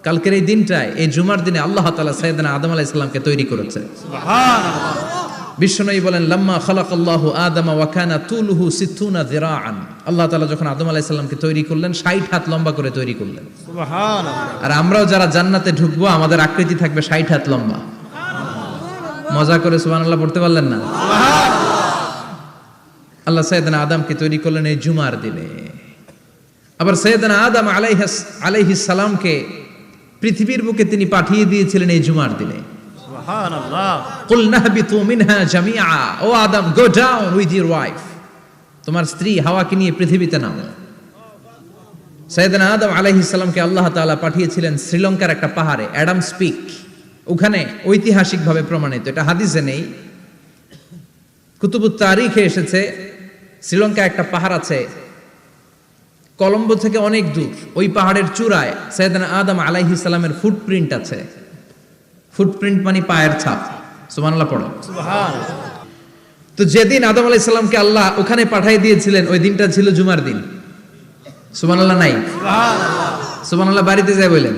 কালকের এই দিনটায়, এই জুমার দিনে আল্লাহ তাআলা সাইয়েদনা আদম আলাইহিস সালামকে তৈরি করেছে। সুবহানাল্লাহ। বিশ্বনবী বলেন, লাম্মা খালাকাল্লাহু আদামা ওয়া কানা তুলুহু 60 যিরাআন। আল্লাহ তাআলা যখন আদম আলাইহিস সালামকে তৈরি করলেন 60 হাত লম্বা করে তৈরি করলেন। সুবহানাল্লাহ। আর আমরাও যারা জান্নাতে ঢুকবো আমাদের আকৃতি থাকবে 60 হাত লম্বা। মজা করে সুবহানাল্লাহ পড়তে পারলেন না? আল্লাহ সাইয়েদনা আদমকে তৈরি করলেন এই জুমার দিনে। আবার সাইয়েদনা আদম আলাইহিস সালামকে পৃথিবীর বুকে তিনি পাঠিয়ে দিয়েছিলেন এই জুমার দিনে। সুবহানাল্লাহ। কুল নাহবিতু মিনহা জামিআ, ও Adam, go down with your wife, তোমার স্ত্রী হাওয়াকে নিয়ে পৃথিবীতে নামো। সাইয়েদনা আদম আলাইহিস সালামকে আল্লাহ তাআলা পাঠিয়েছিলেন শ্রীলঙ্কার একটা পাহাড়ে, অ্যাডামস পিক। ওখানে ঐতিহাসিকভাবে প্রমাণিত, এটা হাদিসে নেই, কুতুবুত তারিখে এসেছে। শ্রীলঙ্কা একটা পাহাড় আছে, কলম্বো থেকে অনেক দূর। ওই পাহাড়ের চূড়ায় সাইয়েদনা আদম আলাইহিস সালামের ফুটপ্রিন্ট আছে। ফুটপ্রিন্ট মানে পায়ের ছাপ। সুবহানাল্লাহ পড়ো। সুবহানাল্লাহ। তো যেদিন আদম আলাইহিস সালামকে আল্লাহ ওখানে পাঠিয়ে দিয়েছিলেন ওই দিনটা ছিল জুমার দিন। সুবহানাল্লাহ নাই? সুবহানাল্লাহ। সুবহানাল্লাহ বাড়িতে যায় বলেন।